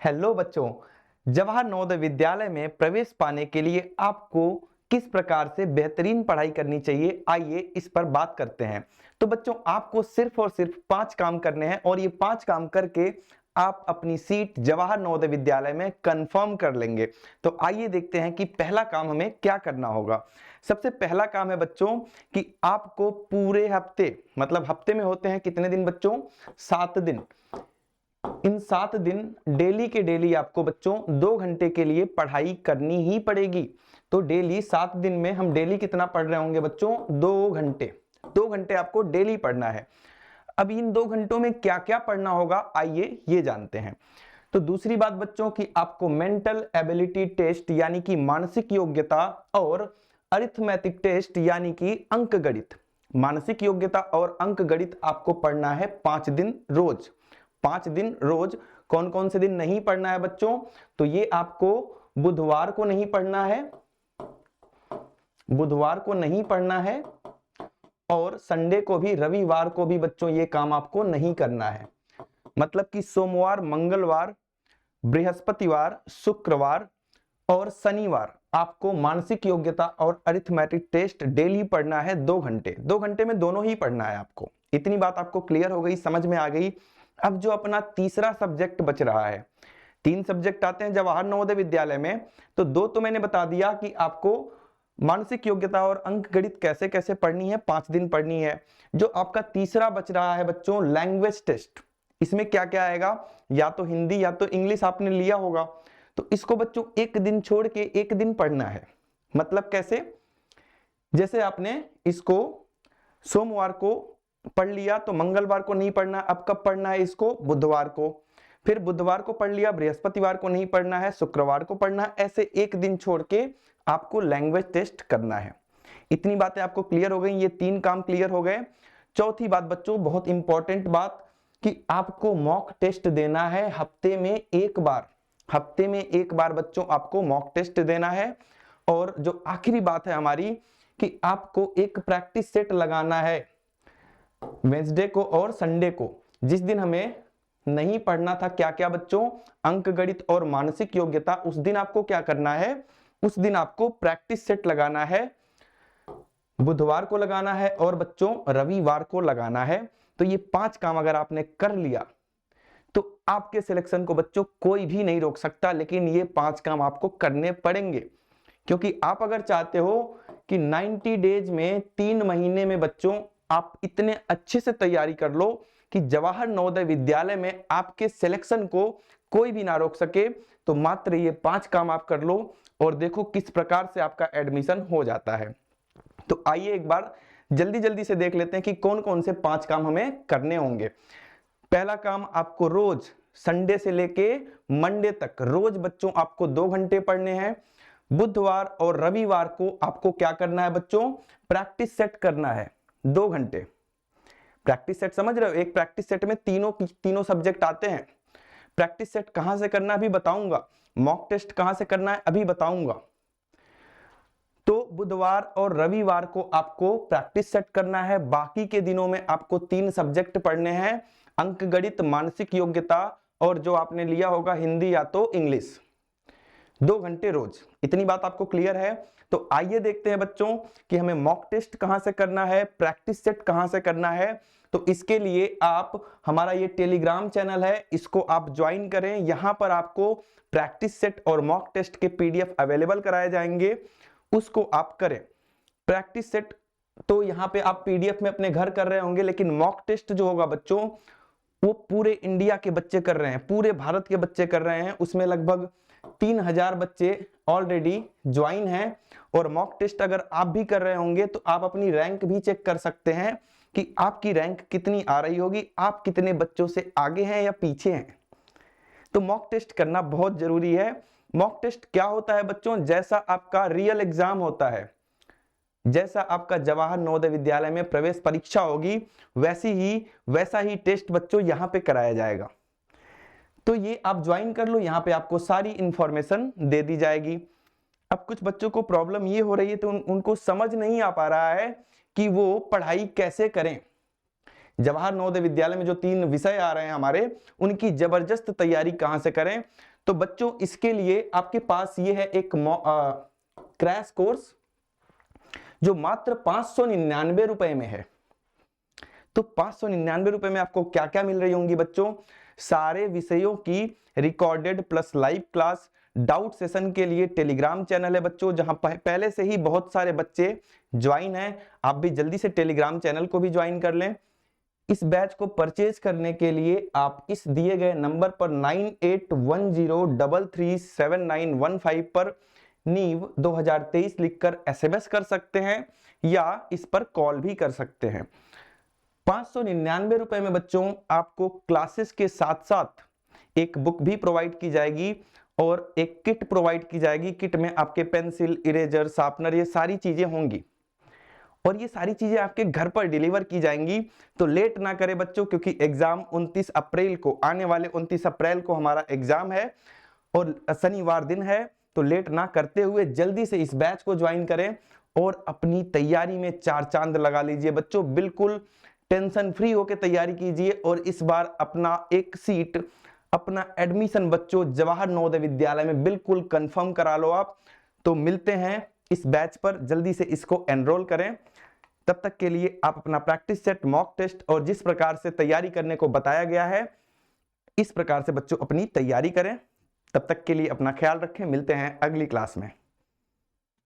Hello बच्चों, जवाहर नवोदय विद्यालय में प्रवेश पाने के लिए आपको किस प्रकार से बेहतरीन पढ़ाई करनी चाहिए, आइए इस पर बात करते हैं। तो बच्चों, आपको सिर्फ और सिर्फ 5 काम करने हैं और ये 5 काम करके आप अपनी सीट जवाहर नवोदय विद्यालय में कंफर्म कर लेंगे। तो आइए देखते हैं कि पहला काम हमें क्या करना होगा। सबसे पहला काम है बच्चों कि आपको पूरे हफ्ते, मतलब हफ्ते में होते हैं कितने दिन बच्चों? 7 दिन। इन 7 दिन डेली के डेली आपको बच्चों 2 घंटे के लिए पढ़ाई करनी ही पड़ेगी। तो डेली 7 दिन में हम डेली कितना पढ़ रहे होंगे बच्चों? 2 घंटे। 2 घंटे आपको डेली पढ़ना है। अब इन 2 घंटों में क्या क्या पढ़ना होगा, आइए ये जानते हैं। तो दूसरी बात बच्चों कि आपको मेंटल एबिलिटी टेस्ट यानी कि मानसिक योग्यता और अरिथमेटिक टेस्ट यानी कि अंक गणित, मानसिक योग्यता और अंक गणित आपको पढ़ना है 5 दिन रोज। 5 दिन रोज। कौन कौन से दिन नहीं पढ़ना है बच्चों? तो ये आपको बुधवार को नहीं पढ़ना है, बुधवार को नहीं पढ़ना है और संडे को भी, रविवार को भी बच्चों ये काम आपको नहीं करना है। मतलब कि सोमवार, मंगलवार, बृहस्पतिवार, शुक्रवार और शनिवार आपको मानसिक योग्यता और अरिथमेटिक टेस्ट डेली पढ़ना है 2 घंटे। 2 घंटे में दोनों ही पढ़ना है आपको। इतनी बात आपको क्लियर हो गई, समझ में आ गई। अब जो अपना तीसरा सब्जेक्ट बच रहा है, 3 सब्जेक्ट आते हैं जवाहर नवोदय विद्यालय में, तो 2 तो मैंने बता दिया कि आपको मानसिक योग्यता और अंक गणित कैसे कैसे पढ़नी है, 5 दिन पढ़नी है। जो आपका तीसरा बच रहा है बच्चों, लैंग्वेज टेस्ट। इसमें क्या क्या आएगा? या तो हिंदी या तो इंग्लिश आपने लिया होगा, तो इसको बच्चों एक दिन छोड़ के एक दिन पढ़ना है। मतलब कैसे? जैसे आपने इसको सोमवार को पढ़ लिया तो मंगलवार को नहीं पढ़ना, अब कब पढ़ना है इसको? बुधवार को। फिर बुधवार को पढ़ लिया, बृहस्पतिवार को नहीं पढ़ना है, शुक्रवार को पढ़ना है। ऐसे एक दिन छोड़ के आपको लैंग्वेज टेस्ट करना है। इतनी बातें आपको क्लियर हो गई, ये 3 काम क्लियर हो गए। चौथी बात बच्चों, बहुत इंपॉर्टेंट बात, कि आपको मॉक टेस्ट देना है हफ्ते में 1 बार। हफ्ते में 1 बार बच्चों आपको मॉक टेस्ट देना है। और जो आखिरी बात है हमारी, कि आपको एक प्रैक्टिस सेट लगाना है वेंसडे को और संडे को। जिस दिन हमें नहीं पढ़ना था क्या क्या बच्चों? अंक गणित और मानसिक योग्यता, उस दिन आपको क्या करना है? उस दिन आपको प्रैक्टिस सेट लगाना है। बुधवार को लगाना है और बच्चों रविवार को लगाना है। तो ये 5 काम अगर आपने कर लिया तो आपके सिलेक्शन को बच्चों कोई भी नहीं रोक सकता, लेकिन ये 5 काम आपको करने पड़ेंगे। क्योंकि आप अगर चाहते हो कि 90 डेज में, 3 महीने में बच्चों आप इतने अच्छे से तैयारी कर लो कि जवाहर नवोदय विद्यालय में आपके सिलेक्शन को कोई भी ना रोक सके, तो मात्र ये 5 काम आप कर लो और देखो किस प्रकार से आपका एडमिशन हो जाता है। तो आइए एक बार जल्दी जल्दी से देख लेते हैं कि कौन कौन से 5 काम हमें करने होंगे। पहला काम, आपको रोज संडे से लेके मंडे तक रोज बच्चों आपको 2 घंटे पढ़ने हैं। बुधवार और रविवार को आपको क्या करना है बच्चों? प्रैक्टिस सेट करना है 2 घंटे। प्रैक्टिस सेट समझ रहे हो? एक प्रैक्टिस सेट में तीनों सब्जेक्ट आते हैं। प्रैक्टिस सेट कहां से करना अभी बताऊंगा, मॉक टेस्ट कहां से करना है अभी बताऊंगा। तो बुधवार और रविवार को आपको प्रैक्टिस सेट करना है। बाकी के दिनों में आपको 3 सब्जेक्ट पढ़ने हैं, अंक गणित, मानसिक योग्यता और जो आपने लिया होगा हिंदी या तो इंग्लिश। 2 घंटे रोज। इतनी बात आपको क्लियर है? तो आइए देखते हैं बच्चों कि हमें मॉक टेस्ट कहां से करना है, प्रैक्टिस सेट कहां से करना है। तो इसके लिए आप, हमारा ये टेलीग्राम चैनल है, इसको आप ज्वाइन करें। यहां पर आपको प्रैक्टिस सेट और मॉक टेस्ट के PDF अवेलेबल कराए जाएंगे, उसको आप करें। प्रैक्टिस सेट तो यहाँ पे आप PDF में अपने घर कर रहे होंगे, लेकिन मॉक टेस्ट जो होगा बच्चों वो पूरे इंडिया के बच्चे कर रहे हैं, पूरे भारत के बच्चे कर रहे हैं। उसमें लगभग 3000 बच्चे ऑलरेडी ज्वाइन हैं। और मॉक टेस्ट अगर आप भी कर रहे होंगे तो आप अपनी रैंक भी चेक कर सकते हैं कि आपकी रैंक कितनी आ रही होगी, आप कितने बच्चों से आगे हैं या पीछे हैं। तो मॉक टेस्ट करना बहुत जरूरी है। मॉक टेस्ट क्या होता है बच्चों? जैसा आपका रियल एग्जाम होता है, जैसा आपका जवाहर नवोदय विद्यालय में प्रवेश परीक्षा होगी, वैसा ही टेस्ट बच्चों यहां पे कराया जाएगा। तो ये आप ज्वाइन कर लो, यहां पे आपको सारी इंफॉर्मेशन दे दी जाएगी। अब कुछ बच्चों को प्रॉब्लम ये हो रही है, तो उनको समझ नहीं आ पा रहा है कि वो पढ़ाई कैसे करें। जवाहर नवोदय विद्यालय में जो 3 विषय आ रहे हैं हमारे, उनकी जबरदस्त तैयारी कहां से करें। तो बच्चों इसके लिए आपके पास ये है एक क्रैश कोर्स जो मात्र 599 रुपए में है। तो 599 रुपए में आपको क्या क्या मिल रही होंगी बच्चों? सारे विषयों की recorded plus live class, doubt session के लिए टेलीग्राम चैनल है बच्चों, जहां पहले से ही बहुत सारे बच्चे ज्वाइन हैं। आप भी जल्दी से टेलीग्राम चैनल को भी ज्वाइन कर लें। इस बैच को परचेज करने के लिए आप इस दिए गए नंबर पर 9810337915 पर नीव 2023 लिखकर SMS कर सकते हैं या इस पर कॉल भी कर सकते हैं। 599 रुपए में बच्चों आपको क्लासेस के साथ साथ एक बुक भी प्रोवाइड की जाएगी और एक किट प्रोवाइड की जाएगी। किट में आपके पेंसिल, इरेजर, शार्पनर, ये सारी चीजें होंगी और ये सारी चीजें आपके घर पर डिलीवर की जाएंगी। तो लेट ना करें बच्चों, क्योंकि एग्जाम 29 अप्रैल को, आने वाले 29 अप्रैल को हमारा एग्जाम है और शनिवार दिन है। तो लेट ना करते हुए जल्दी से इस बैच को ज्वाइन करें और अपनी तैयारी में चार चांद लगा लीजिए बच्चों। बिल्कुल टेंशन फ्री होकर तैयारी कीजिए और इस बार अपना एक सीट, अपना एडमिशन बच्चों जवाहर नवोदय विद्यालय में बिल्कुल कंफर्म करा लो आप। तो मिलते हैं इस बैच पर, जल्दी से इसको एनरोल करें। तब तक के लिए आप अपना प्रैक्टिस सेट, मॉक टेस्ट और जिस प्रकार से तैयारी करने को बताया गया है इस प्रकार से बच्चों अपनी तैयारी करें। तब तक के लिए अपना ख्याल रखें। मिलते हैं अगली क्लास में।